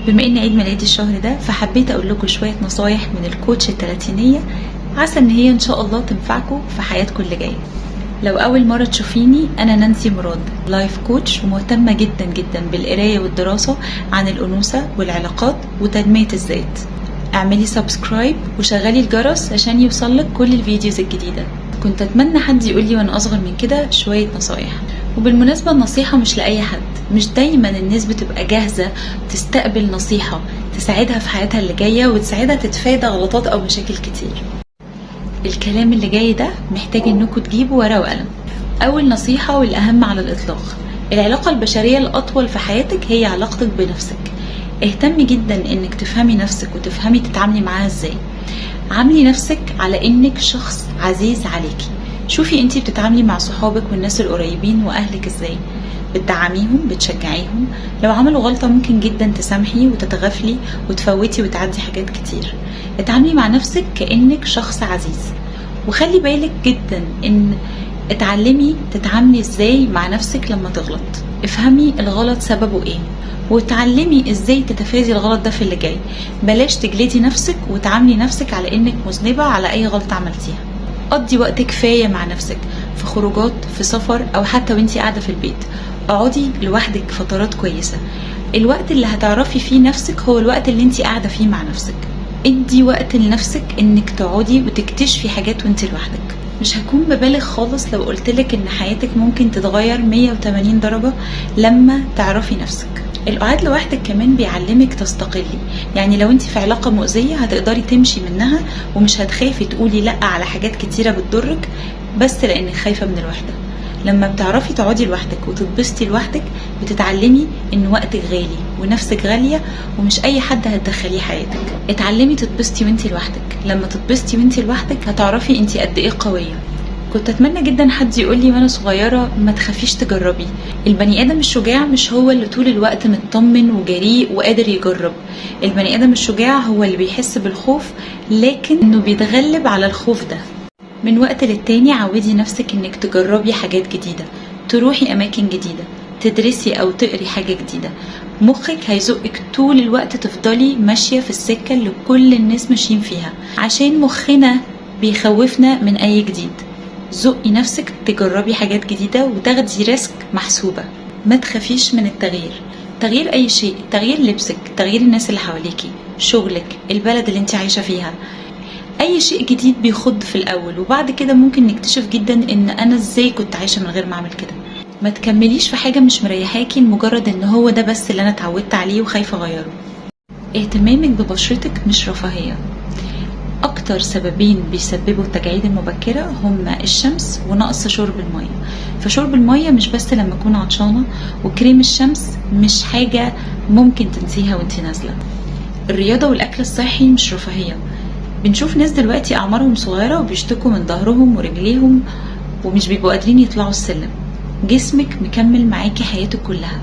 بما ان عيد ميلادي الشهر ده، فحبيت اقول لكم شوية نصايح من الكوتش التلاتينية، عسى ان هي ان شاء الله تنفعكم في حياتكم اللي جاية. لو اول مرة تشوفيني، انا نانسي مراد، لايف كوتش ومهتمة جدا جدا بالقراية والدراسة عن الانوثة والعلاقات وتنمية الذات. اعملي سبسكرايب وشغلي الجرس عشان يوصلك كل الفيديوز الجديدة. كنت اتمنى حد يقولي وانا اصغر من كده شوية نصايح. وبالمناسبة النصيحة مش لأي حد، مش دايما الناس بتبقى جاهزة تستقبل نصيحة تساعدها في حياتها اللي جاية وتساعدها تتفادى غلطات او مشاكل كتير. الكلام اللي جاي ده محتاج انكم تجيبوا ورقة وقلم. اول نصيحة والاهم على الاطلاق، العلاقة البشرية الاطول في حياتك هي علاقتك بنفسك. اهتمي جدا انك تفهمي نفسك وتفهمي تتعاملي معاها ازاي. عاملي نفسك على انك شخص عزيز عليكي. شوفي انتي بتتعاملي مع صحابك والناس القريبين واهلك ازاي، بتدعميهم، بتشجعيهم. لو عملوا غلطة ممكن جدا تسامحي وتتغافلي وتفوتي وتعدي حاجات كتير. اتعاملي مع نفسك كأنك شخص عزيز، وخلي بالك جدا ان اتعلمي تتعاملي ازاي مع نفسك لما تغلط. افهمي الغلط سببه ايه وتعلمي ازاي تتفادي الغلط ده في اللي جاي. بلاش تجلدي نفسك وتعاملي نفسك على انك مذنبة على اي غلطة عملتيها. قضي وقت كفاية مع نفسك، في خروجات، في سفر، او حتى وانتي قاعدة في البيت. اقعدي لوحدك فترات كويسة. الوقت اللي هتعرفي فيه نفسك هو الوقت اللي انتي قاعدة فيه مع نفسك. ادي وقت لنفسك انك تقعدي وتكتشفي حاجات وانتي لوحدك. مش هكون ببالغ خالص لو قلتلك ان حياتك ممكن تتغير 180 درجة لما تعرفي نفسك. القعاد لوحدك كمان بيعلمك تستقلي. يعني لو انت في علاقة مؤذية هتقدري تمشي منها ومش هتخافي تقولي لا على حاجات كتيرة بتضرك بس لانك خايفة من الوحدة. لما بتعرفي تقعدي لوحدك وتتبسطي لوحدك بتتعلمي ان وقتك غالي ونفسك غالية ومش اي حد هتدخليه حياتك. اتعلمي تتبسطي وانتي لوحدك. لما تتبسطي وانتي لوحدك هتعرفي انتي قد ايه قوية. كنت اتمنى جدا حد يقولي وانا صغيرة ما تخافيش تجربي. البني ادم الشجاع مش هو اللي طول الوقت مطمن وجريء وقادر يجرب. البني ادم الشجاع هو اللي بيحس بالخوف لكن انه بيتغلب على الخوف ده. من وقت للتاني عودي نفسك انك تجربي حاجات جديدة، تروحي اماكن جديدة، تدرسي او تقري حاجة جديدة. مخك هيزقك طول الوقت تفضلي ماشية في السكة اللي كل الناس ماشيين فيها عشان مخنا بيخوفنا من اي جديد. زقي نفسك تجربي حاجات جديدة وتاخدي ريسك محسوبة. ما تخافيش من التغيير. تغيير اي شيء، تغيير لبسك، تغيير الناس اللي حواليكي، شغلك، البلد اللي انت عايشة فيها. اي شيء جديد بيخض في الاول وبعد كده ممكن نكتشف جدا ان انا ازاي كنت عايشة من غير ما اعمل كده. ما تكمليش في حاجة مش مريحاكي لمجرد ان هو ده بس اللي انا اتعودت عليه وخايفة اغيره. اهتمامك ببشرتك مش رفاهية. اكتر سببين بيسببوا التجاعيد المبكرة هما الشمس ونقص شرب المية. فشرب المية مش بس لما اكون عطشانة، وكريم الشمس مش حاجة ممكن تنسيها وانتي نازلة. الرياضة والاكل الصحي مش رفاهية. بنشوف ناس دلوقتي اعمارهم صغيرة وبيشتكوا من ظهرهم ورجليهم ومش بيبقوا قادرين يطلعوا السلم. جسمك مكمل معاكي حياتك كلها.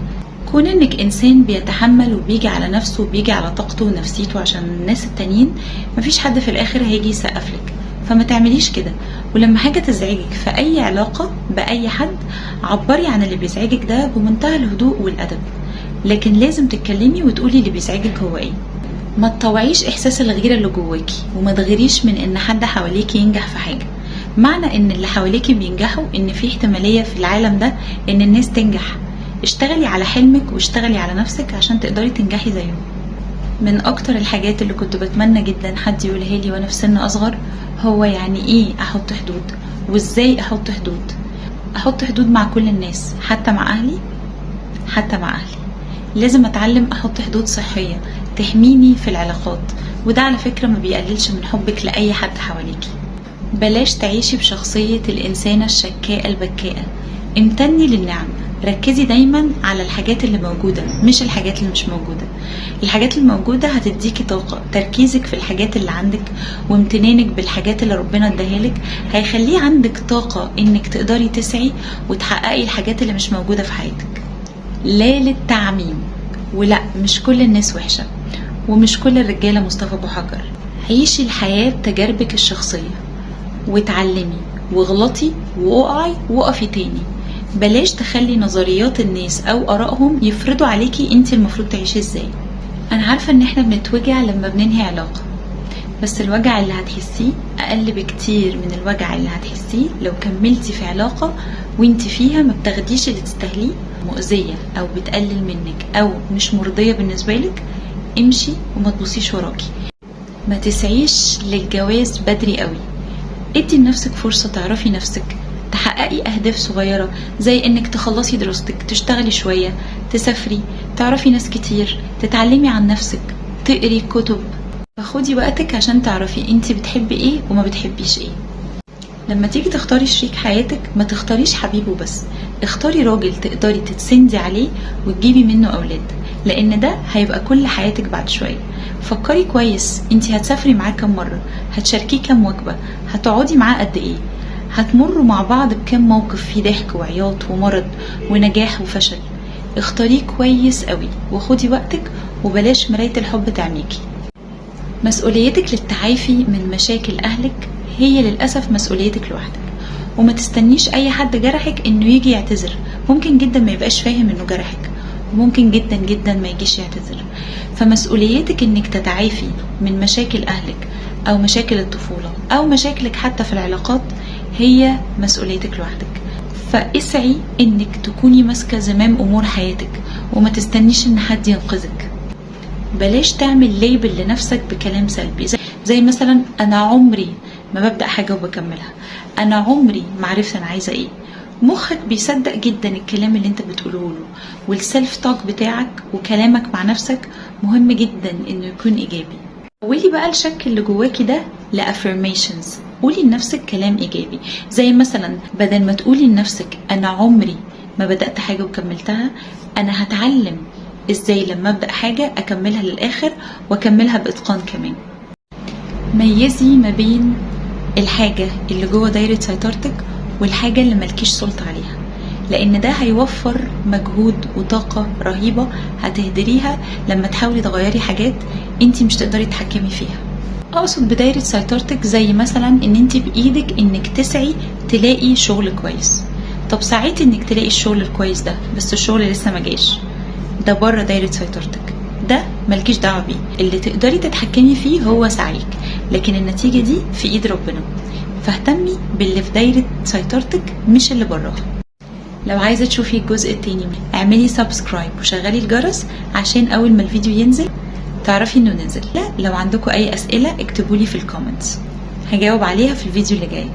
كون انك انسان بيتحمل وبيجي على نفسه وبيجي على طاقته ونفسيته عشان الناس التانيين، مفيش حد في الاخر هيجي يسقفلك. فما تعمليش كده. ولما حاجة تزعجك في اي علاقة باي حد، عبري عن اللي بيزعجك ده بمنتهى الهدوء والادب، لكن لازم تتكلمي وتقولي اللي بيزعجك هو ايه. ما تطوعيش احساس الغيرة اللي جواكي، وما تغيريش من ان حد حواليكي ينجح في حاجة. معنى ان اللي حواليكي بينجحوا ان في احتمالية في العالم ده ان الناس تنجح. اشتغلي على حلمك واشتغلي على نفسك عشان تقدري تنجحي زيهم. من اكتر الحاجات اللي كنت بتمنى جدا حد يقولها لي وانا في سن اصغر هو يعني ايه احط حدود، وازاي احط حدود. احط حدود مع كل الناس، حتى مع اهلي. لازم اتعلم احط حدود صحية تحميني في العلاقات، وده على فكرة ما بيقللش من حبك لأي حد حواليكي. بلاش تعيشي بشخصية الإنسانة الشكاء البكاءة. امتني للنعم. ركزي دايما على الحاجات اللي موجودة مش الحاجات اللي مش موجودة. الحاجات الموجودة هتديكي طاقة. تركيزك في الحاجات اللي عندك وامتنانك بالحاجات اللي ربنا اداهالك هيخليه عندك طاقة انك تقدري تسعي وتحققي الحاجات اللي مش موجودة في حياتك. لا للتعميم، ولا مش كل الناس وحشة ومش كل الرجالة مصطفى ابو حجر. عيشي الحياة بتجاربك الشخصية وتعلمي واغلطي واقعي وقفي تاني. بلاش تخلي نظريات الناس او ارائهم يفرضوا عليكي انت المفروض تعيشي ازاي. انا عارفة ان احنا بنتوجع لما بننهي علاقة، بس الوجع اللي هتحسيه اقل بكتير من الوجع اللي هتحسيه لو كملتي في علاقة وانت فيها ما بتاخديش اللي تستاهليه، مؤذية او بتقلل منك او مش مرضية بالنسبة لك. امشي وما تبصيش وراكي. ما تسعيش للجواز بدري قوي. ادي لنفسك فرصة تعرفي نفسك، تحققي اهداف صغيرة زي انك تخلصي دراستك، تشتغلي شوية، تسافري، تعرفي ناس كتير، تتعلمي عن نفسك، تقري كتب. فخدي وقتك عشان تعرفي انت بتحبي ايه وما بتحبيش ايه. لما تيجي تختاري شريك حياتك ما تختاريش حبيبه بس، اختاري راجل تقدري تتسندي عليه وتجيبي منه اولاد، لان ده هيبقى كل حياتك بعد شوية. فكري كويس، انت هتسافري معاه كم مرة، هتشاركيه كم وجبة، هتقعدي معاه قد ايه، هتمروا مع بعض بكم موقف فيه ضحك وعياط ومرض ونجاح وفشل. اختاريه كويس قوي وخدي وقتك وبلاش مراية الحب تعميكي. مسؤوليتك للتعافي من مشاكل اهلك هي للأسف مسؤوليتك لوحدك، وما تستنيش اي حد جرحك انه يجي يعتذر. ممكن جدا ما يبقاش فاهم انه جرحك، وممكن جدا جدا ما يجيش يعتذر. فمسؤوليتك انك تتعافي من مشاكل اهلك او مشاكل الطفولة او مشاكلك حتى في العلاقات هي مسؤوليتك لوحدك. فاسعي انك تكوني ماسكة زمام امور حياتك وما تستنيش ان حد ينقذك. بلاش تعمل ليبل لنفسك بكلام سلبي، زي مثلا انا عمري ما ببدأ حاجة وبكملها، انا عمري ما عرفت انا عايزة ايه. مخك بيصدق جدا الكلام اللي انت بتقوله له، والسلف توك بتاعك وكلامك مع نفسك مهم جدا انه يكون ايجابي. حولي بقى الشك اللي جواكي ده لافirmations. قولي لنفسك كلام ايجابي، زي مثلا بدل ما تقولي لنفسك انا عمري ما بدأت حاجة وكملتها، انا هتعلم ازاي لما ابدأ حاجة اكملها للاخر واكملها باتقان كمان. ميزي ما بين الحاجة اللي جوه دايرة سيطرتك والحاجة اللي ملكيش سلطة عليها، لان ده هيوفر مجهود وطاقة رهيبة هتهدريها لما تحاولي تغيري حاجات انتي مش تقدري تتحكمي فيها. اقصد بدايرة سيطرتك زي مثلا ان انتي بايدك انك تسعي تلاقي شغل كويس. طب سعيتي انك تلاقي الشغل الكويس ده بس الشغل لسه ما جاش، ده بره دايرة سيطرتك، ده ملكيش دعوة بيه. اللي تقدري تتحكمي فيه هو سعيك، لكن النتيجة دي في ايد ربنا. فاهتمي باللي في دايرة سيطرتك مش اللي براها. لو عايزة تشوفي الجزء التاني اعملي سبسكرايب وشغلي الجرس عشان اول ما الفيديو ينزل تعرفي انه نزل. لا، لو عندكم اي اسئلة اكتبولي في الكومنتس، هجاوب عليها في الفيديو اللي جاي.